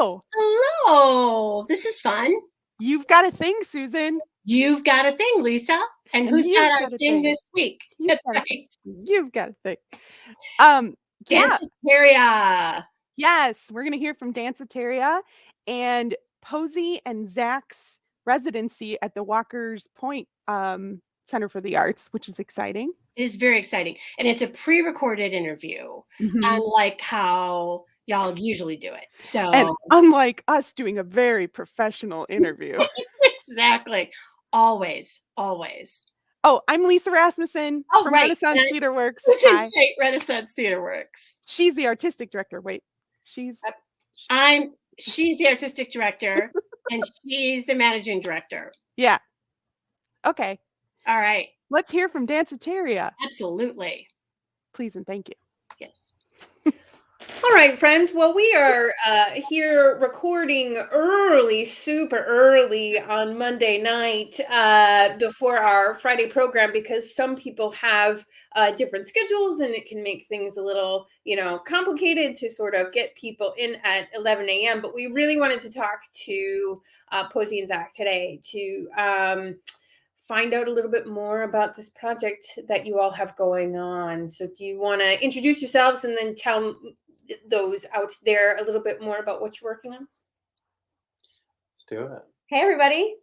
Hello. Hello. This is fun. You've got a thing, Susan. You've got a thing, Lisa. And who's got a thing this week? That's right. You've got a thing. Danceteria. Yes, we're going to hear from Danceteria and Posy and Zach's residency at the Walker's Point Center for the Arts, which is exciting. It is very exciting. And it's a pre-recorded interview, unlike how y'all usually do it. So, and unlike us doing a very professional interview. Exactly. Always. Oh, I'm Lisa Rasmussen from Renaissance Theaterworks. Hi. Renaissance Theaterworks. She's the artistic director. Wait, she's the artistic director and she's the managing director. Yeah. Okay. All right. Let's hear from Danceteria. Absolutely. Please and thank you. Yes. All right, friends. Well, we are here recording super early on Monday night before our Friday program because some people have different schedules and it can make things a little, complicated to sort of get people in at 11 a.m. But we really wanted to talk to Posy and Zach today to find out a little bit more about this project that you all have going on. So do you want to introduce yourselves and then tell those out there a little bit more about what you're working on? Let's do it. Hey, everybody.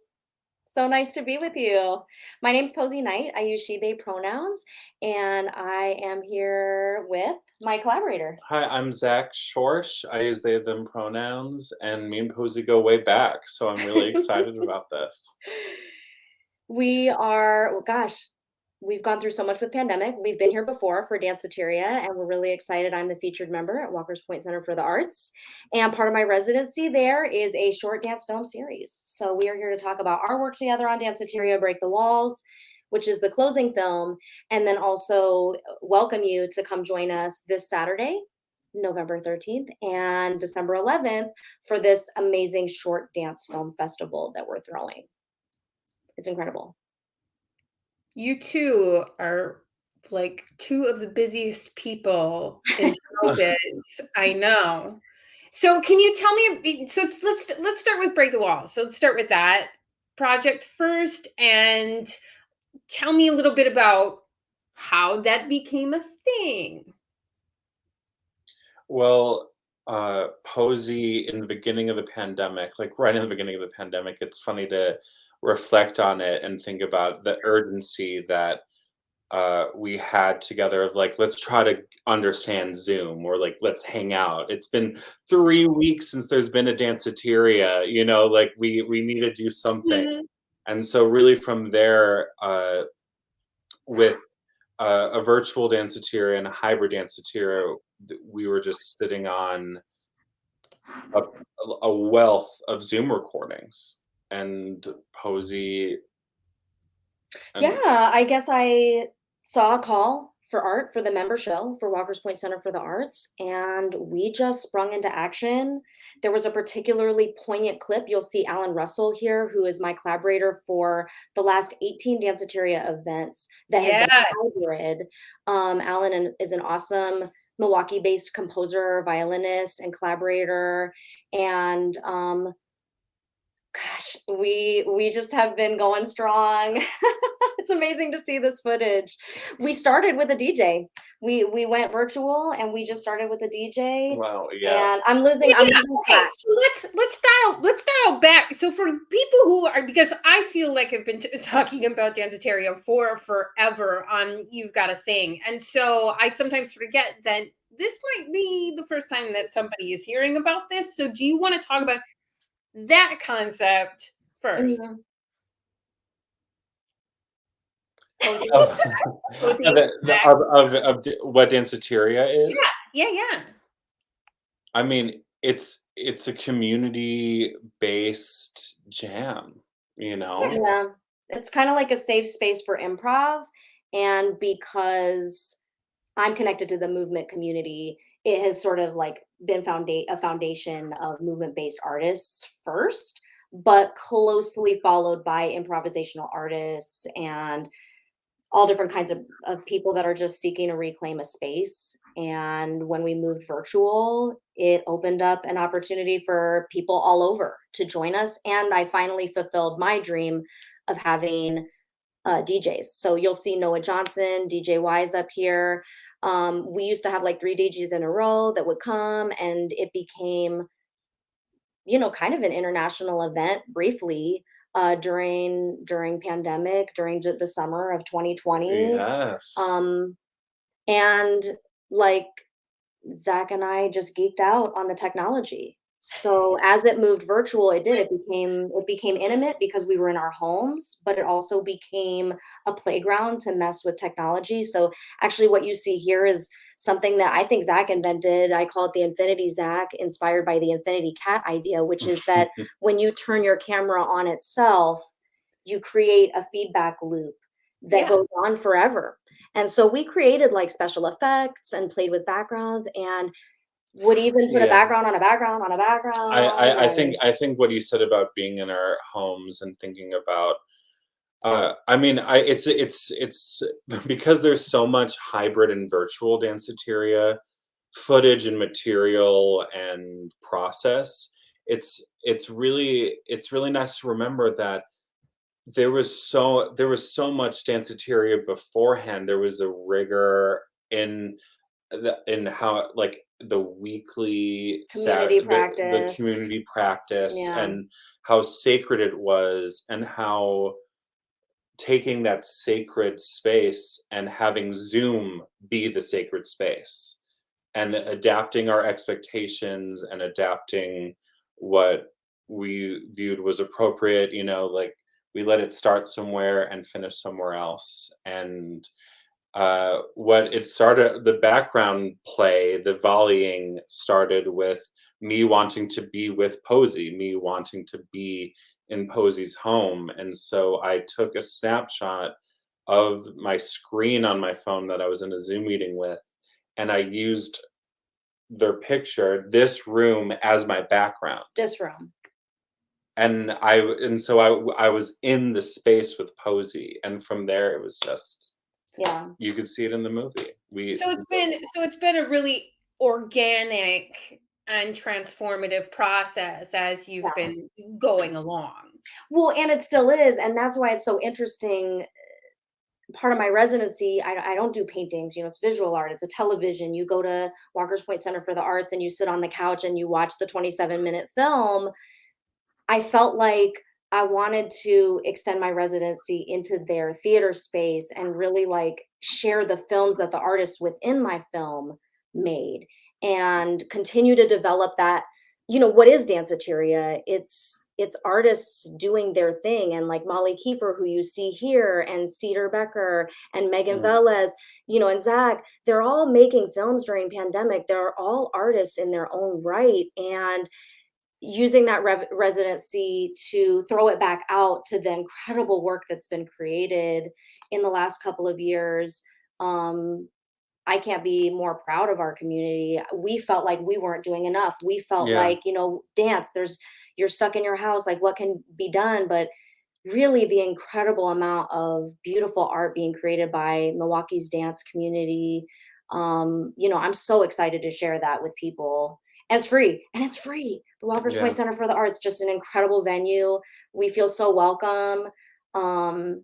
So nice to be with you. My name's Posy Knight. I use she, they pronouns, and I am here with my collaborator. Hi, I'm Zach Schorsch. I use they, them pronouns, and me and Posy go way back, so I'm really excited about this. We are, we've gone through so much with pandemic. We've been here before for Danceteria, and we're really excited. I'm the featured member at Walker's Point Center for the Arts, and part of my residency there is a short dance film series. So we are here to talk about our work together on Danceteria, Break the Walls, which is the closing film, and then also welcome you to come join us this Saturday, November 13th, and December 11th for this amazing short dance film festival that we're throwing. It's incredible. You two are like two of the busiest people in showbiz. I know. So can you tell me, so let's start with Break the Wall. So let's start with that project first and tell me a little bit about how that became a thing. Well, Posy in the beginning of the pandemic, like right in the beginning of the pandemic, it's funny to reflect on it and think about the urgency that we had together of like, let's try to understand Zoom, or like, let's hang out. It's been 3 weeks since there's been a Danceteria, like we need to do something. Mm-hmm. And so really from there, with a virtual Danceteria and a hybrid Danceteria, we were just sitting on a wealth of Zoom recordings. And Posy. I guess I saw a call for art for the member show for Walker's Point Center for the Arts, and we just sprung into action. There was a particularly poignant clip. You'll see Alan Russell here, who is my collaborator for the last 18 Danceteria events that have been hybrid. Alan is an awesome Milwaukee-based composer, violinist, and collaborator, and we just have been going strong. It's amazing to see this footage. We started with a DJ. We went virtual and we just started with a DJ. Wow, yeah. And I'm losing track. So let's dial back. So for people who are, because I feel like I've been talking about Danceteria for forever on You've Got a Thing. And so I sometimes forget that this might be the first time that somebody is hearing about this. So do you want to talk about that concept first? Of what Danceteria is? Yeah. I mean, it's a community-based jam, Yeah, it's kind of like a safe space for improv, and because I'm connected to the movement community, it has sort of like been a foundation of movement-based artists first, but closely followed by improvisational artists and all different kinds of people that are just seeking to reclaim a space. And when we moved virtual, it opened up an opportunity for people all over to join us. And I finally fulfilled my dream of having DJs. So you'll see Noah Johnson, DJ Wise up here. We used to have like 3 DJs in a row that would come, and it became, kind of an international event briefly during pandemic, during the summer of 2020. Yes. And like Zach and I just geeked out on the technology. So as it moved virtual, it became intimate because we were in our homes, but it also became a playground to mess with technology. So actually what you see here is something that I think Zach invented. I call it the Infinity Zach, inspired by the Infinity Cat idea, which is that when you turn your camera on itself, you create a feedback loop that goes on forever. And so we created like special effects and played with backgrounds, and would even put a background on a background on a background. I think what you said about being in our homes and thinking about, it's because there's so much hybrid and virtual Danceteria footage and material and process. It's really nice to remember that there was so much Danceteria beforehand. There was a rigor in how, like, the weekly Community the practice. community practice, Yeah. and how sacred it was, and how taking that sacred space and having Zoom be the sacred space, and adapting our expectations and adapting what we viewed was appropriate, like we let it start somewhere and finish somewhere else. And what it started, the background play, the volleying started with me wanting to be with Posy, me wanting to be in Posy's home. And so I took a snapshot of my screen on my phone that I was in a Zoom meeting with, and I used their picture, this room, as my background. This room. And so I was in the space with Posy, and from there it was just, you could see it in the movie. So it's been a really organic and transformative process as you've been going along. Well, and it still is, and that's why it's so interesting. Part of my residency, I don't do paintings, it's visual art, it's a television. You go to Walker's Point Center for the Arts and you sit on the couch and you watch the 27-minute film. I felt like I wanted to extend my residency into their theater space and really like share the films that the artists within my film made, and continue to develop that. What is Danceteria? It's artists doing their thing, and like Molly Kiefer, who you see here, and Cedar Becker and Megan Velez, and Zach, they're all making films during pandemic. They're all artists in their own right, and using that residency to throw it back out to the incredible work that's been created in the last couple of years. I can't be more proud of our community. We felt like we weren't doing enough. We felt like, dance, you're stuck in your house, like what can be done? But really the incredible amount of beautiful art being created by Milwaukee's dance community. I'm so excited to share that with people. And it's free. The Walker's Point Center for the Arts, just an incredible venue. We feel so welcome. I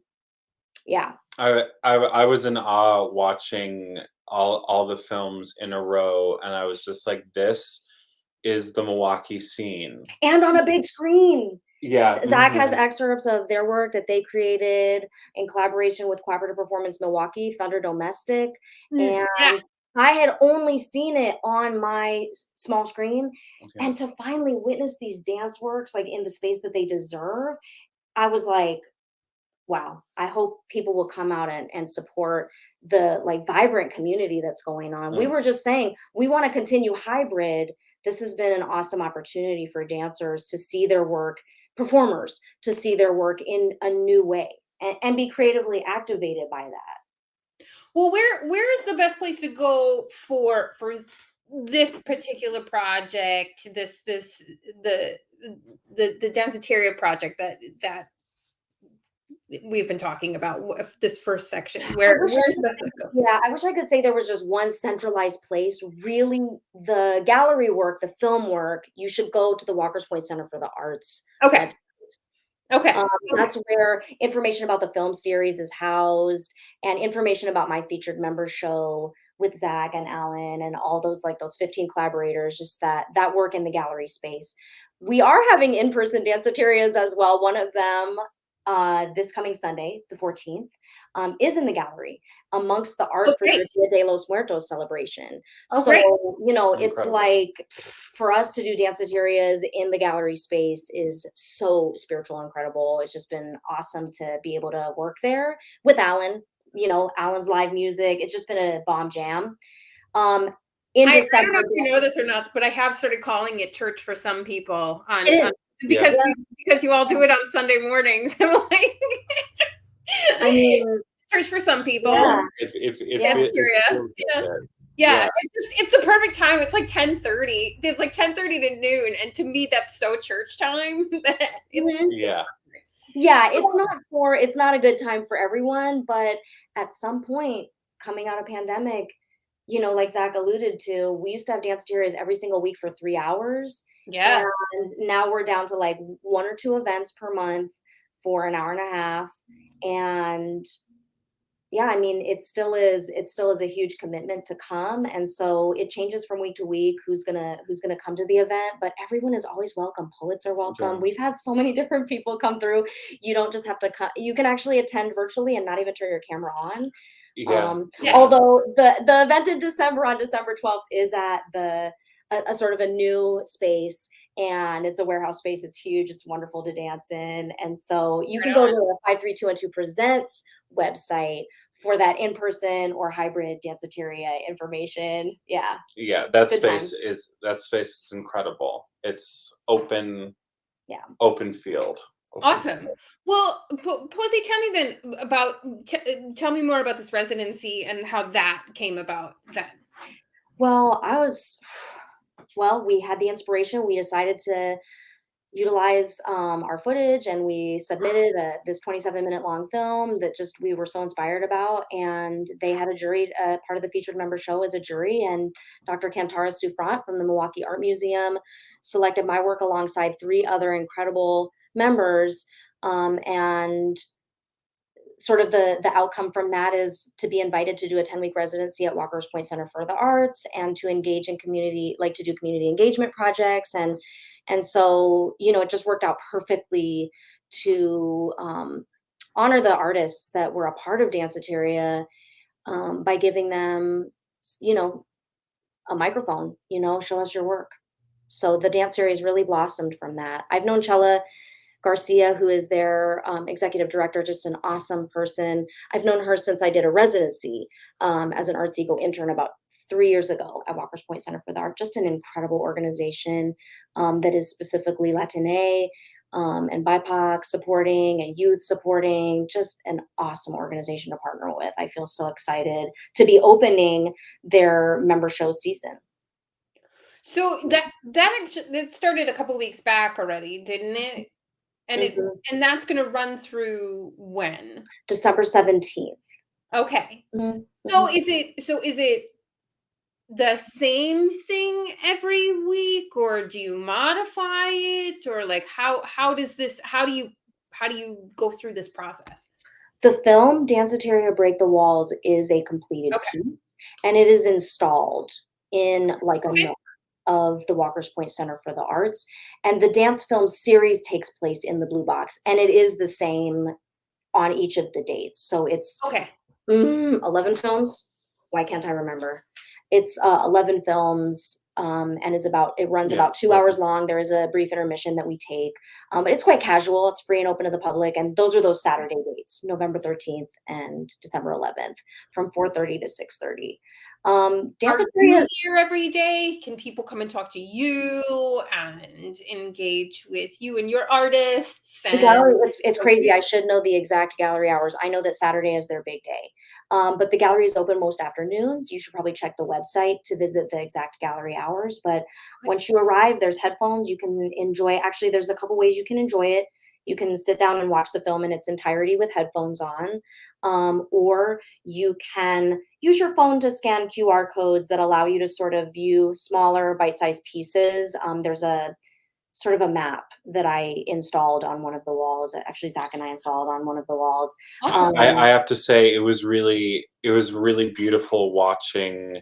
was in awe watching all the films in a row, and I was just like, this is the Milwaukee scene. And on a big screen. Yeah. Zach has excerpts of their work that they created in collaboration with Cooperative Performance Milwaukee, Thunder Domestic. And I had only seen it on my small screen. And to finally witness these dance works like in the space that they deserve, I was like, wow, I hope people will come out and support the like vibrant community that's going on. We were just saying, we want to continue hybrid. This has been an awesome opportunity for dancers to see their work, performers to see their work in a new way and be creatively activated by that. Well, where is the best place to go for this particular project, the Danceteria project that we've been talking about this first section? Where's the Yeah, I wish I could say there was just one centralized place. Really, the gallery work, the film work, you should go to the Walker's Point Center for the Arts. Okay. Okay. That's where information about the film series is housed, and information about my featured member show with Zach and Alan and all those, like those 15 collaborators, just that work in the gallery space. We are having in-person danceterias as well. One of them, this coming Sunday, the 14th, is in the gallery amongst the art for the Dia de los Muertos celebration. So, you know, it's like for us to do danceterias in the gallery space is so spiritual and incredible. It's just been awesome to be able to work there with Alan, you know, Alan's live music. It's just been a bomb jam. In December, I don't know if you know this or not, but I have started calling it church for some people because you all do it on Sunday mornings. I'm like, I mean, church for some people. Yeah. Yeah. It's the perfect time. It's like 10:30. It's like 10:30 to noon, and to me, that's so church time. Yeah, it's not a good time for everyone, but at some point coming out of pandemic, you know, like Zach alluded to, we used to have danceterias every single week for 3 hours. Yeah. And now we're down to like 1 or 2 events per month for an hour and a half. And yeah, I mean, it still is a huge commitment to come. And so it changes from week to week who's gonna come to the event, but everyone is always welcome. Poets are welcome. Yeah. We've had so many different people come through. You don't just have to come, you can actually attend virtually and not even turn your camera on. Although the event in December, on December 12th, is at a sort of a new space, and it's a warehouse space. It's huge. It's wonderful to dance in. And so you can go to the 53212 Presents website for that in-person or hybrid danceteria information. Yeah, that space is incredible. It's open field. Awesome. Well, Posy, tell me then about tell me more about this residency and how that came about then. Well, we had the inspiration. We decided to utilize our footage, and we submitted this 27-minute long film that just we were so inspired about. And they had a jury. Part of the featured member show is a jury, and Dr. Kantara Souffrant from the Milwaukee Art Museum selected my work alongside 3 other incredible members, and sort of the outcome from that is to be invited to do a 10-week residency at Walker's Point Center for the Arts, and to engage in community, like to do community engagement projects. And so, you know, it just worked out perfectly to honor the artists that were a part of Danceteria by giving them, you know, a microphone, you know, show us your work. So the dance series really blossomed from that. I've known Chella Garcia, who is their executive director, just an awesome person. I've known her since I did a residency as an Arts Ego intern about 3 years ago at Walker's Point Center for the Art. Just an incredible organization that is specifically Latine and BIPOC supporting and youth supporting. Just an awesome organization to partner with. I feel so excited to be opening their member show season. So that started a couple weeks back already, didn't it? And and that's going to run through when? December 17th. Okay. So is it the same thing every week, or do you modify it, or like how do you go through this process? The film Danceteria Break the Walls is a completed piece, and it is installed in like a nook of the Walker's Point Center for the Arts. And the dance film series takes place in the Blue Box, and it is the same on each of the dates. So it's 11 films. Why can't I remember? It's 11 films, and it runs about 2 hours long. There is a brief intermission that we take, but it's quite casual. It's free and open to the public. And those are those Saturday dates, November 13th and December 11th, from 4:30 to 6:30. Are you here every day? Can people come and talk to you and engage with you and your artists? The gallery, it's crazy. I should know the exact gallery hours. I know that Saturday is their big day, but the gallery is open most afternoons. You should probably check the website to visit the exact gallery hours. But once you arrive, there's headphones. You can enjoy. Actually, there's a couple ways you can enjoy it. You can sit down and watch the film in its entirety with headphones on, or you can use your phone to scan QR codes that allow you to sort of view smaller bite-sized pieces. There's a sort of a map that I installed on one of the walls. Actually, Zach and I installed on one of the walls. Awesome. I have to say it was really beautiful watching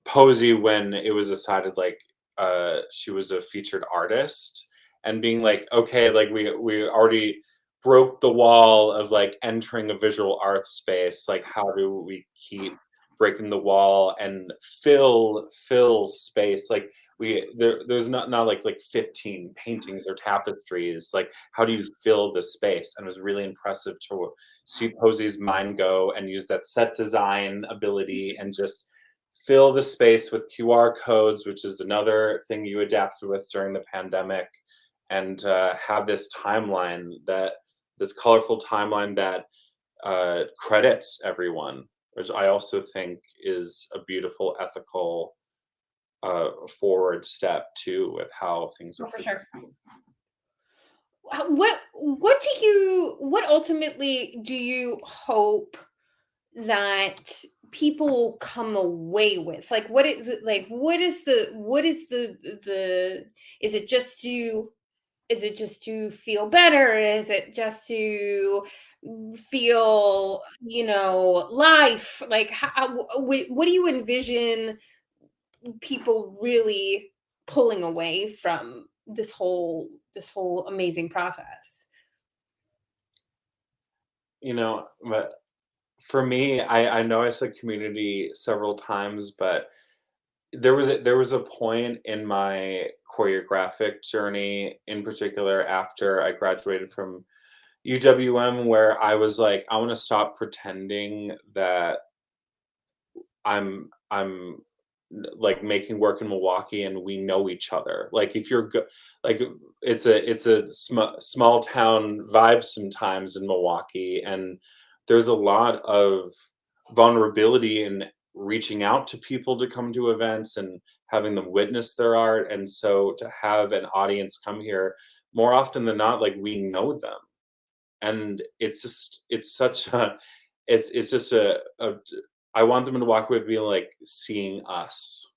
Posy when it was decided like she was a featured artist, and being like, okay, like we already broke the wall of like entering a visual arts space. Like, how do we keep breaking the wall and fill space? Like there's not like 15 paintings or tapestries. Like, how do you fill the space? And it was really impressive to see Posy's mind go and use that set design ability and just fill the space with QR codes, which is another thing you adapted with during the pandemic, and have this colorful timeline that credits everyone, which I also think is a beautiful ethical forward step too with how things are. For sure. What ultimately do you hope that people come away with? Like, what is it, like, is it just to feel better? Is it just to feel, life? Like, what do you envision people really pulling away from this whole amazing process? But for me, I know I said community several times, but there was a point in my choreographic journey, in particular after I graduated from UWM, where I was like, I want to stop pretending that I'm like making work in Milwaukee and we know each other. Like, if you're like, it's a small town vibe sometimes in Milwaukee, and there's a lot of vulnerability in reaching out to people to come to events and having them witness their art. And so to have an audience come here, more often than not, like, we know them, and it's just I want them to walk away being like, seeing us,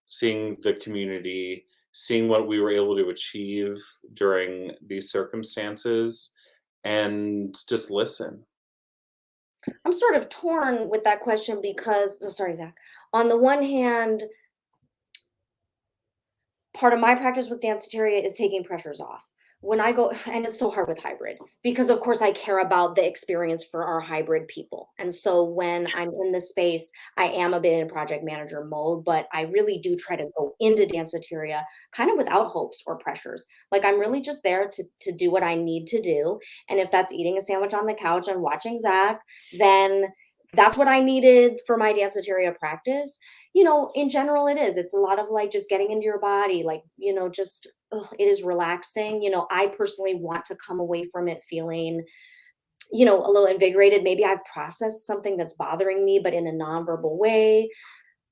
seeing the community, seeing what we were able to achieve during these circumstances, and just listen. I'm sort of torn with that question because, oh, sorry, Zach. On the one hand, part of my practice with Danceteria is taking pressures off. When I go, and it's so hard with hybrid, because of course I care about the experience for our hybrid people. And so when I'm in this space, I am a bit in project manager mode, but I really do try to go into Danceteria kind of without hopes or pressures. Like, I'm really just there to do what I need to do. And if that's eating a sandwich on the couch and watching Zach, then that's what I needed for my Danceteria practice. In general, it's a lot of like just getting into your body, like, just, it is relaxing. I personally want to come away from it feeling, a little invigorated. Maybe I've processed something that's bothering me, but in a nonverbal way.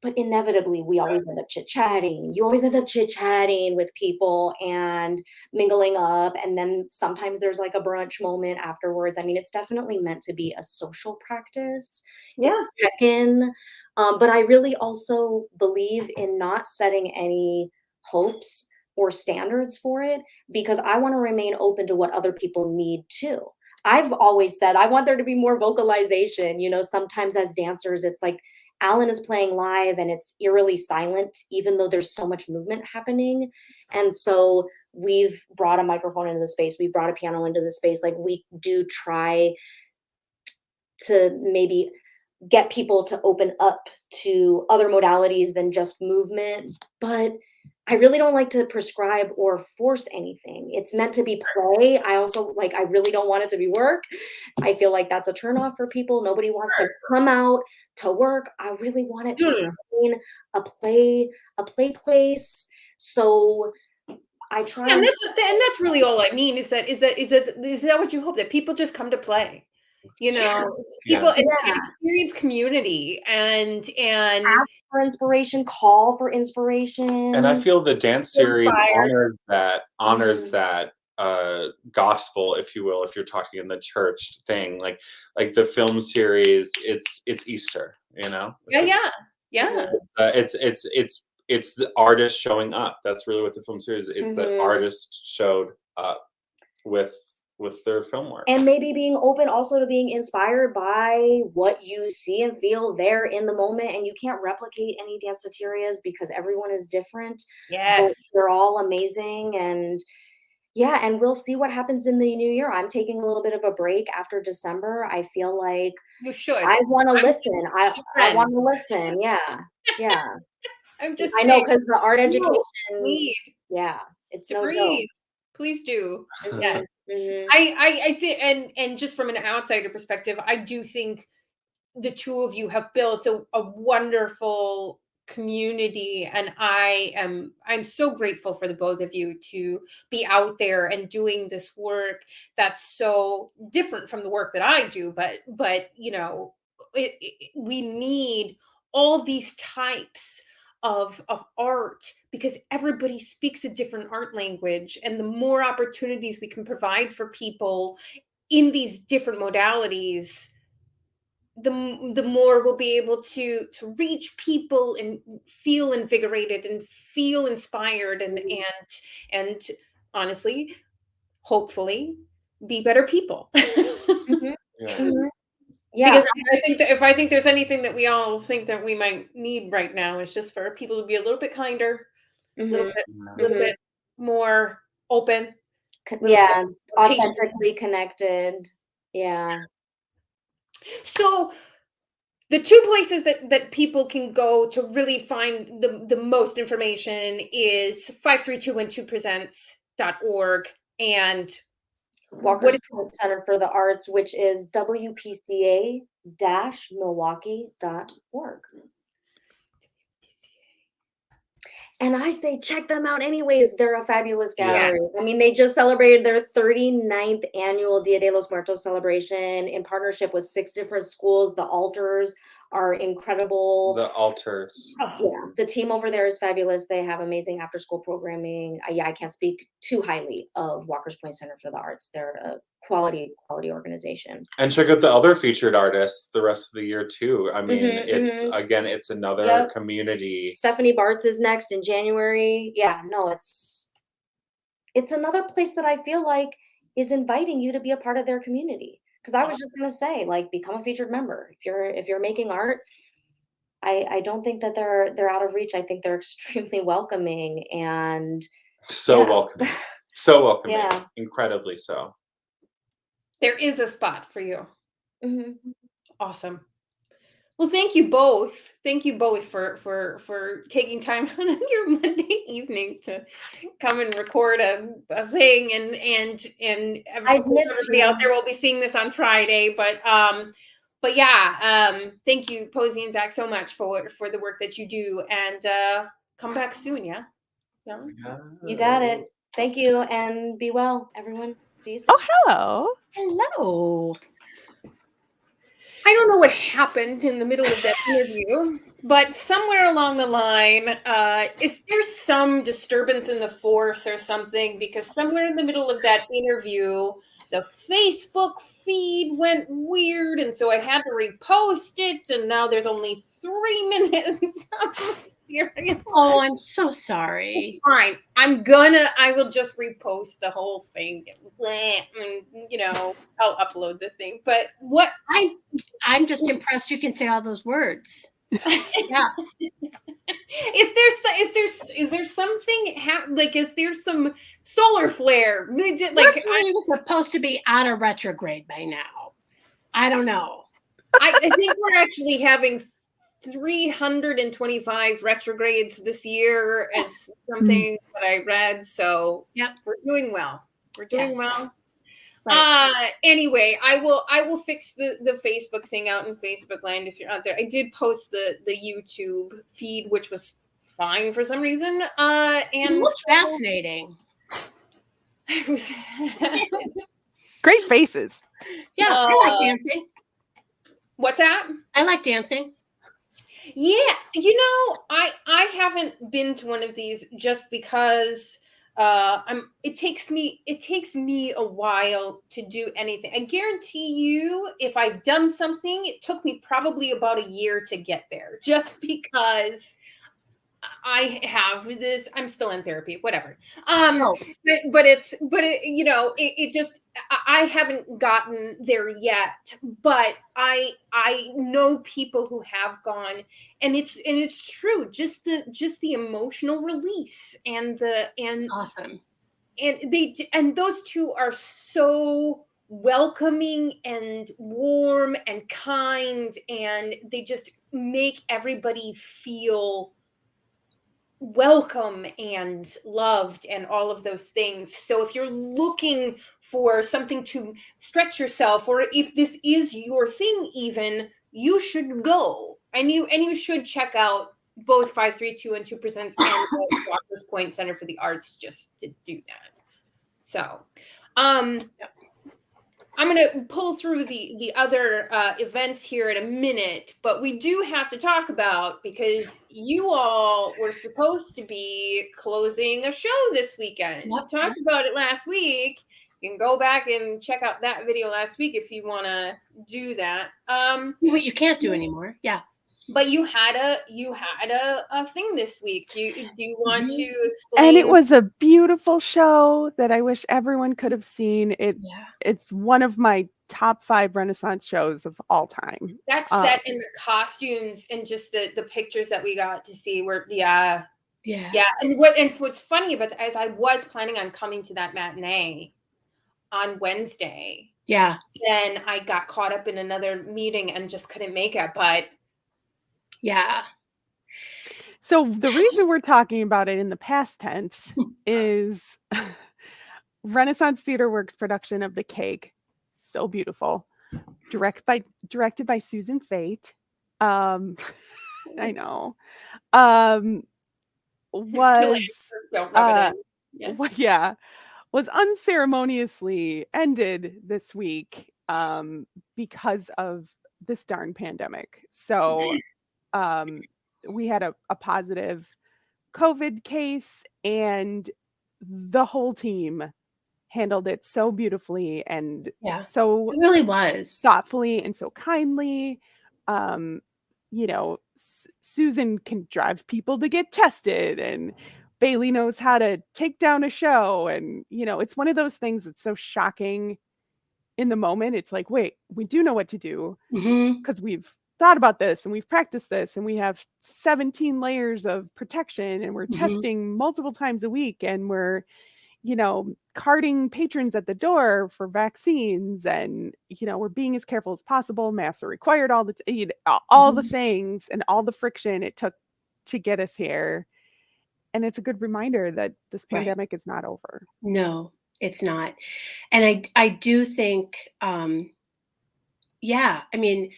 But inevitably, we always end up chit-chatting. You always end up chit-chatting with people and mingling up. And then sometimes there's like a brunch moment afterwards. I mean, it's definitely meant to be a social practice. Yeah. Check-in. But I really also believe in not setting any hopes or standards for it, because I want to remain open to what other people need too. I've always said I want there to be more vocalization. Sometimes as dancers, it's like Alan is playing live and it's eerily silent, even though there's so much movement happening. And so we've brought a microphone into the space. We've brought a piano into the space. Like, we do try to maybe get people to open up to other modalities than just movement. But I really don't like to prescribe or force anything. It's meant to be play. I also I really don't want it to be work. I feel like that's a turnoff for people. Nobody wants to come out to work. I really want it to be a play place. So I try. And that's really all I mean. Is that what you hope, that people just come to play? People experience community and for inspiration, call for inspiration. And I feel the dance series Inspired. honors that gospel, if you will, if you're talking in the church thing. Like the film series, it's Easter, you know? Yeah. It's the artist showing up. That's really what the film series is. It's the artist showed up with their film work. And maybe being open also to being inspired by what you see and feel there in the moment. And you can't replicate any danceterias because everyone is different. Yes. But they're all amazing. And yeah, and we'll see what happens in the new year. I'm taking a little bit of a break after December. I feel like You should. I want to listen. I friend. want to listen. Yeah. I'm just I know, saying, because the art no, education, need it's to no joke. breathe. Please do. Yes. Mhm. I think, and just from an outsider perspective, I do think the two of you have built a wonderful community, and I'm so grateful for the both of you to be out there and doing this work that's so different from the work that I do, but you know, we need all these types of art because everybody speaks a different art language, and the more opportunities we can provide for people in these different modalities, the more we'll be able to reach people and feel invigorated and feel inspired and honestly, hopefully, be better people. Yeah. Because I think that if there's anything that we all think that we might need right now, it's just for people to be a little bit kinder, a little bit more open. Yeah, authentically connected. Yeah. So the two places that people can go to really find the most information is 53212presents.org and Walker's Point Center for the Arts, which is WPCA-Milwaukee.org. And I say, check them out anyways. They're a fabulous gallery. Yes. I mean, they just celebrated their 39th annual Dia de los Muertos celebration in partnership with 6 different schools. The altars are incredible. The altars. Yeah, the team over there is fabulous. They have amazing after-school programming. I can't speak too highly of Walker's Point Center for the Arts. They're a quality organization. And check out the other featured artists the rest of the year too. I mean, it's another community. Stephanie Bartz is next in January. Yeah, no, it's another place that I feel like is inviting you to be a part of their community. Because I was just gonna say, like, become a featured member. If you're making art, I don't think that they're out of reach. I think they're extremely welcoming and welcoming. So welcoming. Yeah. Incredibly so. There is a spot for you. Awesome. Well, thank you both. Thank you both for taking time on your Monday evening to come and record a thing and everybody out there will be seeing this on Friday. But yeah, thank you, Posy and Zach, so much for the work that you do, and come back soon. Yeah. You got it. Thank you, and be well, everyone. See you soon. Oh, Hello. I don't know what happened in the middle of that interview, but somewhere along the line, is there some disturbance in the force or something? Because somewhere in the middle of that interview, the Facebook feed went weird, and so I had to repost it, and now there's only 3 minutes of Oh, I'm so sorry. It's fine. I will just repost the whole thing, and I'll upload the thing. But what I'm just impressed you can say all those words. Yeah. Is there something is there some solar flare? Mercury was supposed to be out of retrograde by now. I don't know. I think we're actually having 325 retrogrades this year as something that I read. So we're doing well. We're doing well. Right. Anyway, I will fix the Facebook thing out in Facebook land if you're out there. I did post the YouTube feed, which was fine for some reason. And it looked fascinating. Great faces. Yeah, I like dancing. What's that? I like dancing. Yeah, I haven't been to one of these just because it takes me a while to do anything. I guarantee you, if I've done something, it took me probably about a year to get there, just because I have this. I'm still in therapy, whatever. Oh. But it just I haven't gotten there yet. But I know people who have gone, and it's true. Just the emotional release and Awesome. and those two are so welcoming and warm and kind, and they just make everybody feel welcome and loved and all of those things. So if you're looking for something to stretch yourself, or if this is your thing even, you should go, and you should check out both 532 and 2% and the Walker's Point Center for the Arts just to do that. So I'm going to pull through the other events here in a minute, but we do have to talk about, because you all were supposed to be closing a show this weekend. Yep. We talked about it last week. You can go back and check out that video last week if you want to do that. What you can't do anymore. Yeah. But you had a thing this week. Do you want to explain? And it was a beautiful show that I wish everyone could have seen. It's one of my top 5 Renaissance shows of all time. That set and the costumes and just the pictures that we got to see were yeah. And what's funny about that is I was planning on coming to that matinee on Wednesday. Yeah. Then I got caught up in another meeting and just couldn't make it. But yeah. So the reason we're talking about it in the past tense is Renaissance Theaterworks production of The Cake. So beautiful. Directed by Suzan Fete. I know. Was unceremoniously ended this week because of this darn pandemic. So we had a positive COVID case, and the whole team handled it so beautifully and so it really was thoughtfully and so kindly. Suzan can drive people to get tested, and Bailey knows how to take down a show. And, it's one of those things that's so shocking in the moment. It's like, wait, we do know what to do because we've thought about this and we've practiced this, and we have 17 layers of protection, and we're testing multiple times a week, and we're, carding patrons at the door for vaccines, and, we're being as careful as possible. Masks are required all the things and all the friction it took to get us here. And it's a good reminder that this pandemic is not over. No, it's not. And I do think, I mean,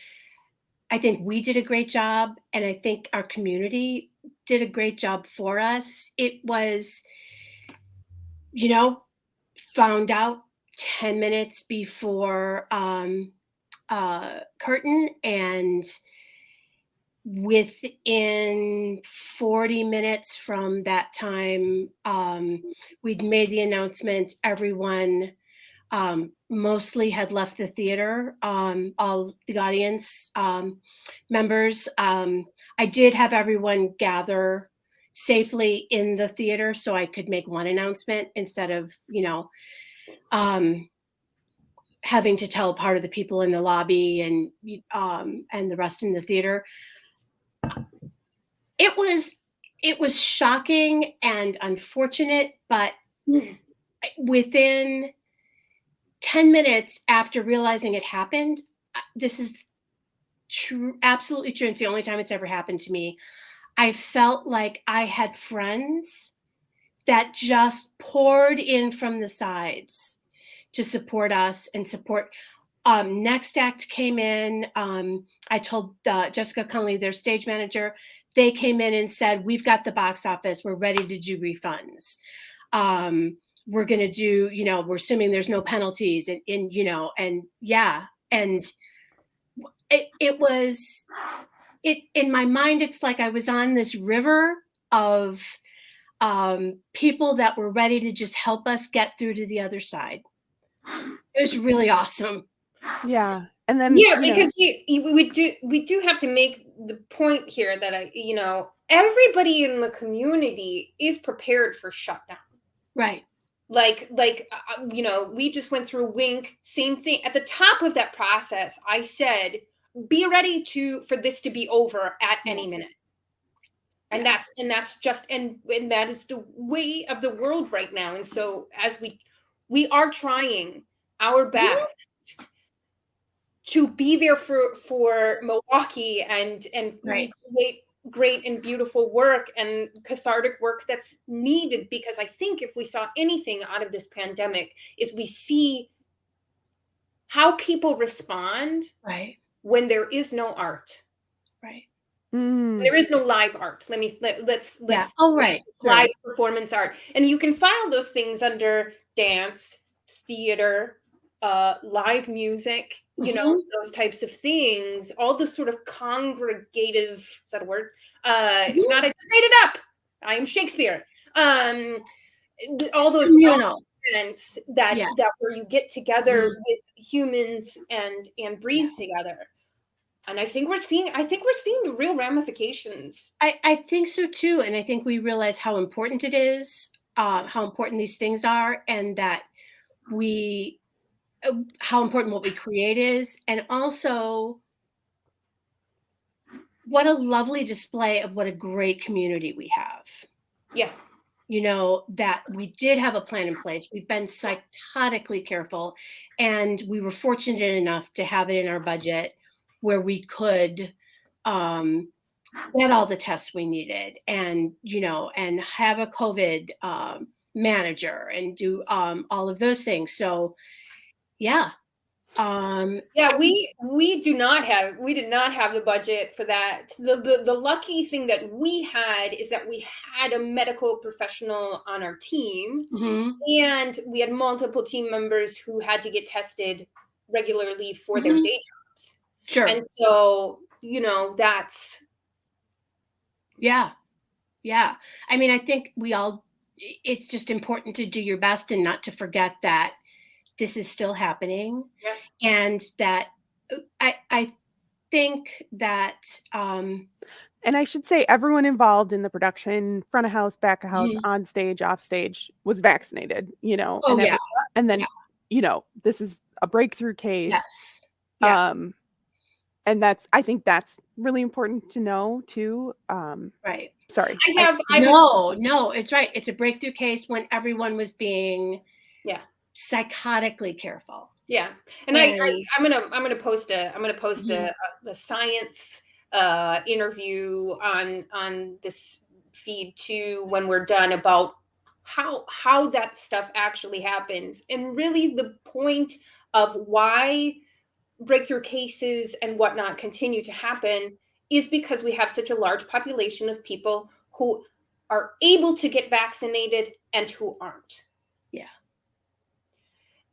I think we did a great job, and I think our community did a great job for us. It was, found out 10 minutes before curtain, and within 40 minutes from that time, we'd made the announcement. Everyone mostly had left the theater, all the audience members. I did have everyone gather safely in the theater so I could make one announcement instead of, having to tell part of the people in the lobby and the rest in the theater. It was shocking and unfortunate, but within 10 minutes after realizing it happened, this is true, absolutely true. It's the only time it's ever happened to me. I felt like I had friends that just poured in from the sides to support us and support. Next Act came in. I told Jessica Conley, their stage manager, they came in and said, we've got the box office. We're ready to do refunds. We're going to do, we're assuming there's no penalties and it was in my mind, it's like I was on this river of people that were ready to just help us get through to the other side. It was really awesome. Yeah. And then, Yeah, you know, because we do have to make the point here that everybody in the community is prepared for shutdown. Right. We just went through Wink, same thing. At the top of that process, I said, be ready for this to be over at any minute. And that is the way of the world right now. And so as we are trying our best to be there for Milwaukee and Right. create great and beautiful work and cathartic work that's needed, because I think if we saw anything out of this pandemic is we see how people respond Right. when there is no art. Right. There is no live art. Let's Oh, right. live performance art. And you can file those things under dance, theater, live music, those types of things, all the sort of congregative, is that a word? If not, I just made it up. I am Shakespeare. All those events that where you get together with humans and breathe together. And I think we're seeing the real ramifications. I think so too. And I think we realize how important it is, how important these things are, and that how important what we create is, and also what a lovely display of what a great community we have. Yeah. That we did have a plan in place. We've been psychotically careful, and we were fortunate enough to have it in our budget where we could get all the tests we needed, and and have a COVID manager and do all of those things. So we did not have the budget for that. The lucky thing that we had is that we had a medical professional on our team, and we had multiple team members who had to get tested regularly for their day jobs. Sure. And so, that's I mean, I think it's just important to do your best and not to forget that this is still happening. Yeah. And that I think that and I should say everyone involved in the production, front of house, back of house, on stage, off stage, was vaccinated, and then this is a breakthrough case. Yes. Yeah. And I think that's really important to know too. Right. Sorry. No, it's right. It's a breakthrough case when everyone was being psychotically careful. Yeah. And I'm gonna post a science interview on this feed too when we're done about how that stuff actually happens, and really the point of why breakthrough cases and whatnot continue to happen is because we have such a large population of people who are able to get vaccinated and who aren't. Yeah.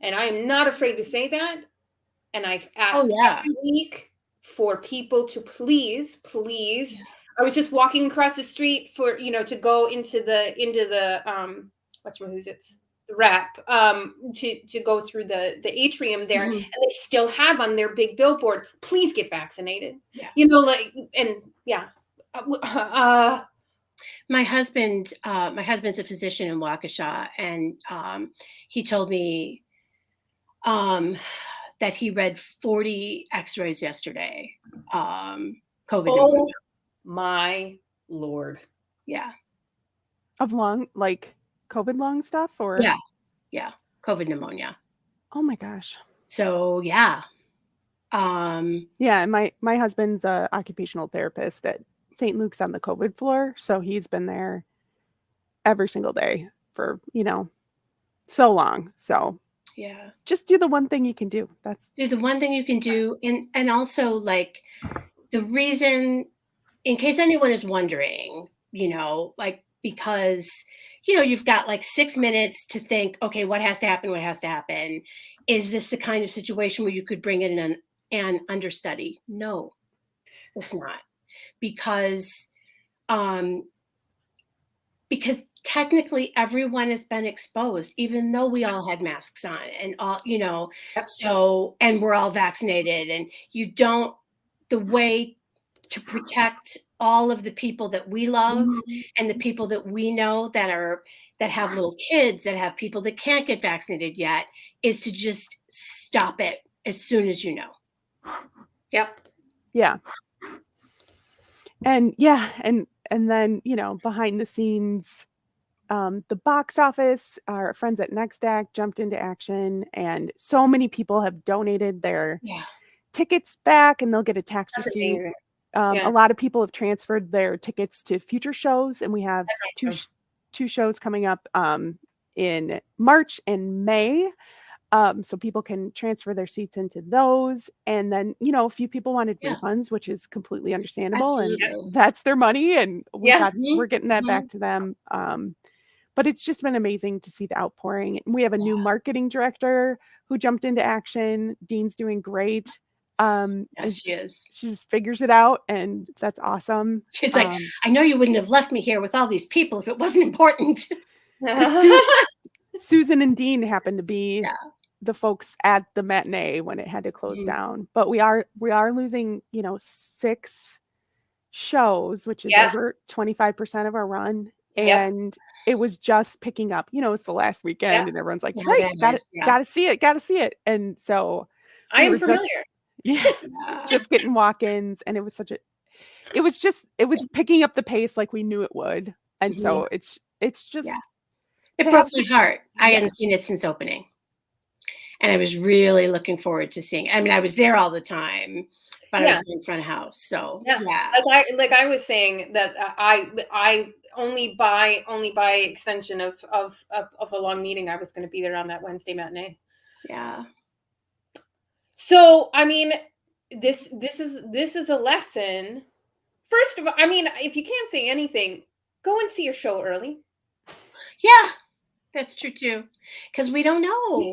And I am not afraid to say that. And I've asked every week for people to please. I was just walking across the street for, to go into the the wrap, to go through the atrium there, and they still have on their big billboard, please get vaccinated. Yeah. My husband's a physician in Waukesha, and he told me that he read 40 x-rays yesterday. COVID. Oh my Lord. Yeah. Of lung, like COVID lung stuff, or? Yeah. COVID pneumonia. Oh my gosh. So yeah. And my husband's a occupational therapist at St. Luke's on the COVID floor. So he's been there every single day for, so long. So yeah, just do the one thing you can do. Do the one thing you can do. And also, like, the reason, in case anyone is wondering, because, you've got like 6 minutes to think, okay, what has to happen? What has to happen? Is this the kind of situation where you could bring in an understudy? No, it's not. because technically everyone has been exposed, even though we all had masks on and all, so, and we're all vaccinated, and the way to protect all of the people that we love and the people that we know that have little kids, that have people that can't get vaccinated yet, is to just stop it as soon as you know. Yep. Yeah. And then, behind the scenes, the box office, our friends at Next Act jumped into action, and so many people have donated their tickets back, and they'll get a tax receipt. A lot of people have transferred their tickets to future shows, and we have two shows coming up in March and May. So people can transfer their seats into those. And then, a few people wanted refunds, which is completely understandable. Absolutely. And that's their money. And we're getting that back to them. But it's just been amazing to see the outpouring. We have a new marketing director who jumped into action. Dean's doing great. She is. She just figures it out, and that's awesome. She's like, I know you wouldn't have left me here with all these people if it wasn't important. Suzan and Dean happened to be the folks at the matinee when it had to close down. But we are losing, 6 shows, which is over 25% of our run. And it was just picking up. It's the last weekend, and everyone's like, "Hey, gotta see it." And so I am familiar. Just getting walk-ins, and it was picking up the pace like we knew it would. And so it's just it broke my heart. I hadn't seen it since opening, and I was really looking forward to seeing it. I mean, I was there all the time, but I was in front of house. So like I was saying that I only by extension of a long meeting, I was going to be there on that Wednesday matinee. Yeah. So, I mean, this is a lesson. First of all, I mean, if you can't say anything, go and see your show early. Yeah, that's true too. Because we don't know.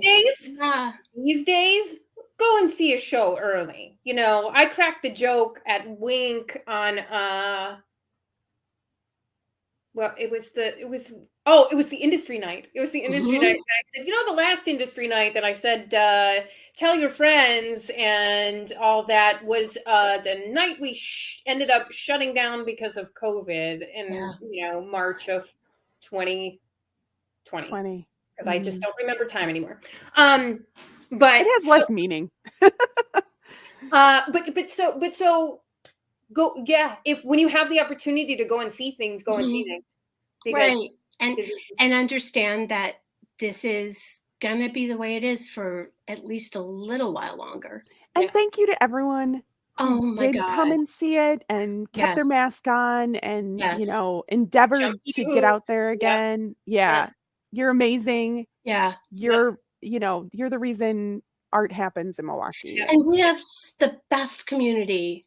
These days, go and see a show early. I cracked the joke at Wink on it was the industry night. It was the industry night. I said, the last industry night that I said, tell your friends and all that was the night we ended up shutting down because of COVID in March of 2020. Because I just don't remember time anymore. But it has less meaning. But so go, if when you have the opportunity to go and see things, go and see things. Because, and understand that this is gonna be the way it is for at least a little while longer. And thank you to everyone who did come and see it and kept their mask on and endeavored to get out there again. You're amazing. You're the reason art happens in Milwaukee. And we have the best community.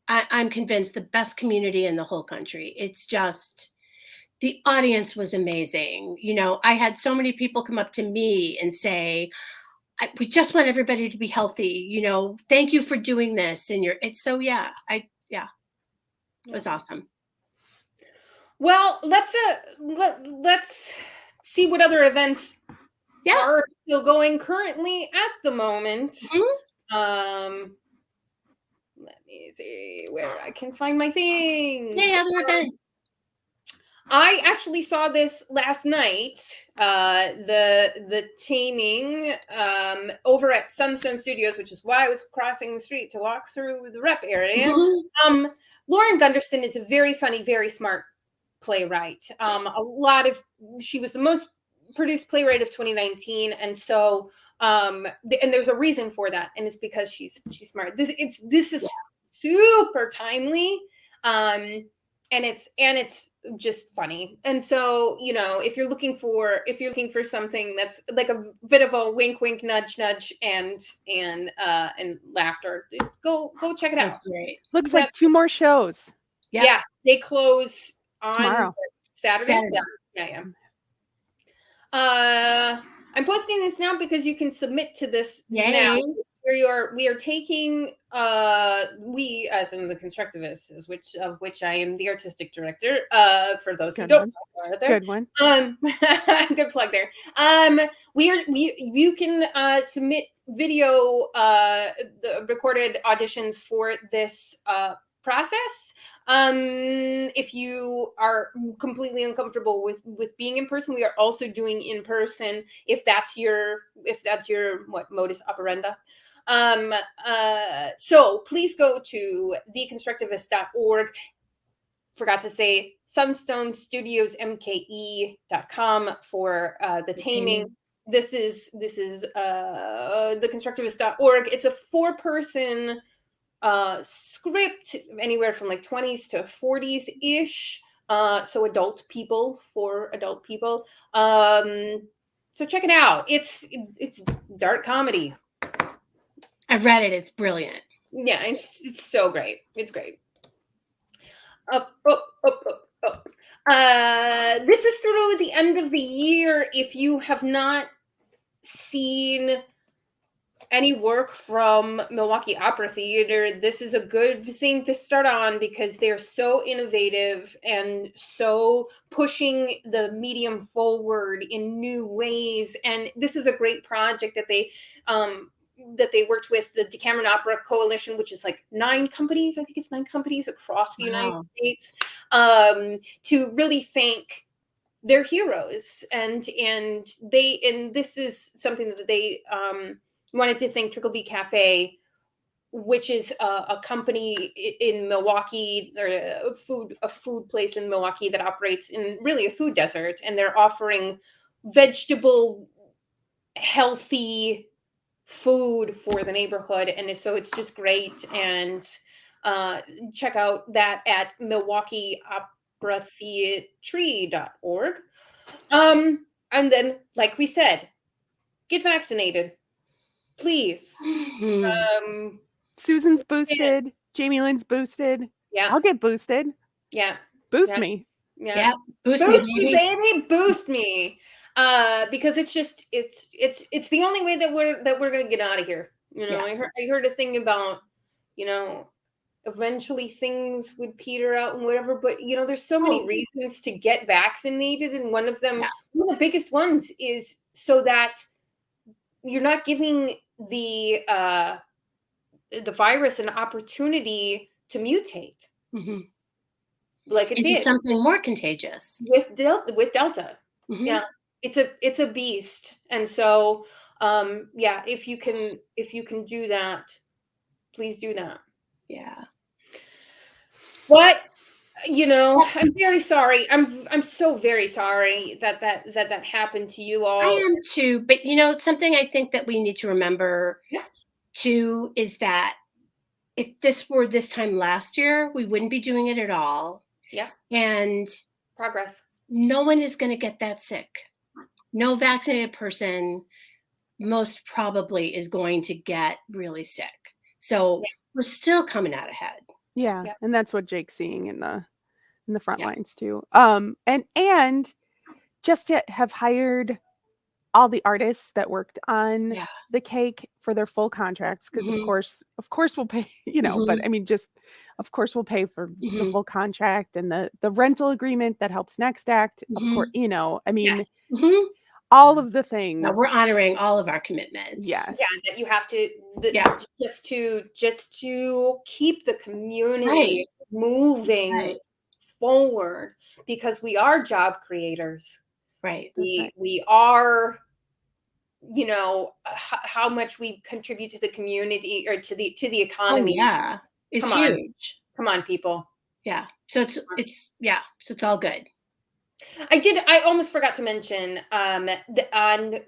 I'm convinced the best community in the whole country. It's just, the audience was amazing. I had so many people come up to me and say, we just want everybody to be healthy. Thank you for doing this. And it was awesome. Well, let's see what other events are still going currently at the moment. Let me see where I can find my things. Other events. I actually saw this last night. The taming over at Sunstone Studios, which is why I was crossing the street to walk through the rep area. Lauren Gunderson is a very funny, very smart playwright. She was the most produced playwright of 2019, and so and there's a reason for that, and it's because she's smart. This is super timely, and it's just funny. And so if you're looking for something that's like a bit of a wink wink nudge nudge and laughter, go check it out. That's great. Looks like 2 more shows. Yes, they close on tomorrow. Saturday. Yeah. I'm posting this now because you can submit to this now. we are taking we, as in the Constructivists, of which I am the artistic director, for those who Good don't one. know out there. Good one. Good plug there. You can submit video the recorded auditions for this process. If you are completely uncomfortable with being in person, we are also doing in person if that's your what modus operandi. So please go to theconstructivist.org. Forgot to say sunstonestudiosmke.com for the taming. This is theconstructivist.org. It's a 4-person script, anywhere from like 20s to 40s ish. So adult people. So check it out. It's dark comedy. I've read it. It's brilliant. Yeah, it's so great. It's great. Up. This is through the end of the year. If you have not seen any work from Milwaukee Opera Theater, this is a good thing to start on because they're so innovative and so pushing the medium forward in new ways. And this is a great project that they worked with the Decameron Opera Coalition, which is like 9 companies. I think it's 9 companies across the United States, to really thank their heroes. And this is something that they wanted to thank Trickle B Cafe, which is a company in Milwaukee, or a food place in Milwaukee that operates in really a food desert, and they're offering vegetable, healthy food for the neighborhood. And so it's just great. And check out that at MilwaukeeOperaTheatre.org. And then, like we said, get vaccinated. Please. Susan's boosted. Jamie Lynn's boosted. Yeah. I'll get boosted. Yeah. Boost me. Yeah. Boost me, baby. Boost me. Because it's just it's the only way that we're gonna get out of here. You know, I heard a thing about, eventually things would peter out and whatever, but there's so many reasons to get vaccinated, and one of them, one of the biggest ones, is so that you're not giving the virus an opportunity to mutate, like it did something more contagious with Delta. Yeah, it's a beast, and so if you can do that, please do that. Yeah. But I'm very sorry. I'm so very sorry that happened to you all. I am too. But something I think that we need to remember too is that if this were this time last year, we wouldn't be doing it at all. Yeah. And progress. No one is going to get that sick. No vaccinated person most probably is going to get really sick. So we're still coming out ahead. Yeah. And that's what Jake's seeing in the front lines too. And just to have hired all the artists that worked on the cake for their full contracts, because of course we'll pay, but I mean, just of course we'll pay for the full contract, and the rental agreement that helps next act, of course, I mean, all of the things. Now we're honoring all of our commitments. That you have to just to keep the community moving forward, because we are job creators. We are, how much we contribute to the community or to the economy. It's huge. Come on, people. So it's all good. I almost forgot to mention on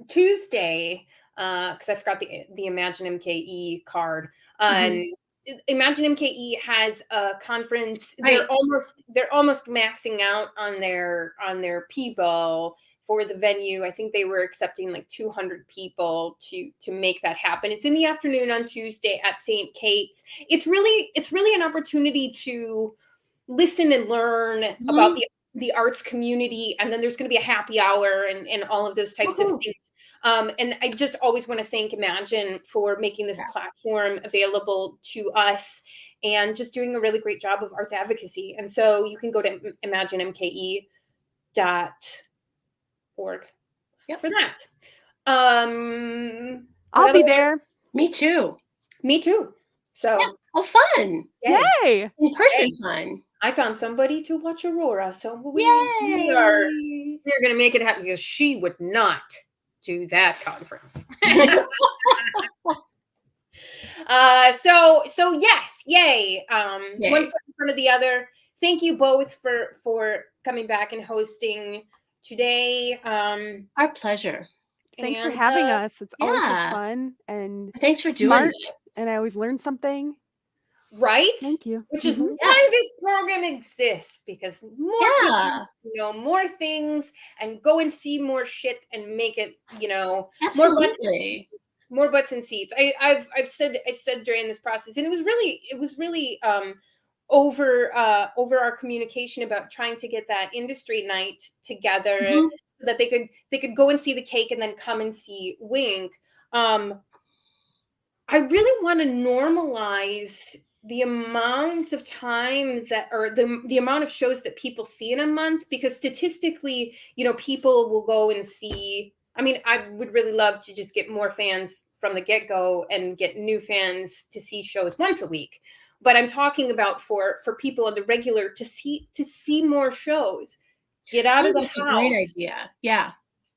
Tuesday, because I forgot the Imagine MKE card. Imagine MKE has a conference. They're almost maxing out on their people for the venue. I think they were accepting like 200 people to make that happen. It's in the afternoon on Tuesday at St. Kate's. It's really an opportunity to listen and learn about the the arts community, and then there's going to be a happy hour and all of those types of things. And I just always want to thank Imagine for making this platform available to us and just doing a really great job of arts advocacy. And so you can go to imaginemke.org for that. I'll be there. Me too. Me too. So oh, fun. Yay. In person fun. I found somebody to watch Aurora, so we're going to make it happen because she would not do that conference. So yes, yay. One foot in front of the other. Thank you both for coming back and hosting today. Our pleasure. Thanks for having us. It's always fun and thanks for doing it. And I always learn something. Right? Thank you. Which is why this program exists, because more people know more things and go and see more shit and make it, more butts and seats. I've said during this process, and it was really over our communication about trying to get that industry night together so that they could go and see the cake and then come and see Wink. I really want to normalize the amount of time the amount of shows that people see in a month, because statistically, people will go and see. I mean, I would really love to just get more fans from the get-go and get new fans to see shows once a week. But I'm talking about for people on the regular to see more shows. Get out of the house. That's a great idea. Yeah.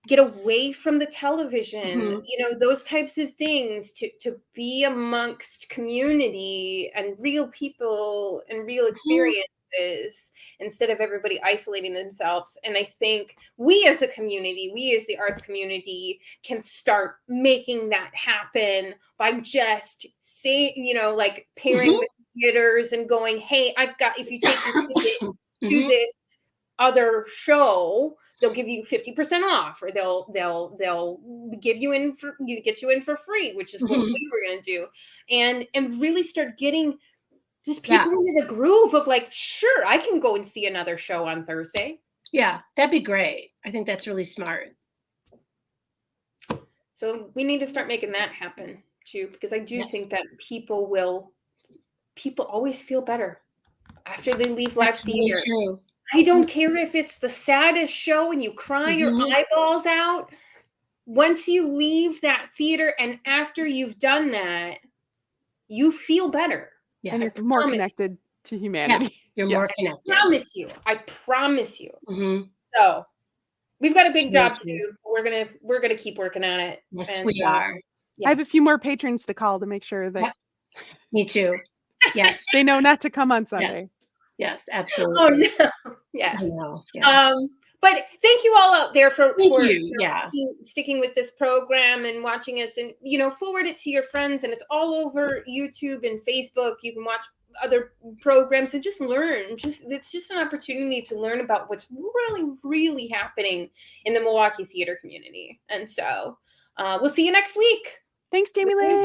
Get away from the television, those types of things, to be amongst community and real people and real experiences instead of everybody isolating themselves. And I think we as a community, we as the arts community can start making that happen by just saying, pairing with theaters and going, hey, if you take your ticket to this other show, they'll give you 50% off, or they'll get you in for free, which is what we were going to do, and really start getting just people into the groove of sure, I can go and see another show on Thursday. Yeah, that'd be great. I think that's really smart. So we need to start making that happen too, because I do think that people always feel better after they leave live theater. Really true. I don't care if it's the saddest show and you cry your eyeballs out. Once you leave that theater and after you've done that, you feel better. Yeah, and you're more connected to humanity. Yeah, you're more connected. I promise you. So we've got a big job to do. We're gonna keep working on it. Yes, we are. I have a few more patrons to call to make sure that. Me too. Yes, they know not to come on Sunday. Yes, absolutely. Oh no. Yes. I know. Yeah. But thank you all out there for sticking with this program and watching us, and forward it to your friends, and it's all over YouTube and Facebook. You can watch other programs and just learn. It's just an opportunity to learn about what's really, really happening in the Milwaukee theater community. And so we'll see you next week. Thanks, Jamie Lynn.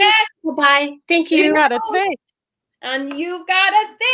Bye. Thank you. You got a thing. And you've got a thing.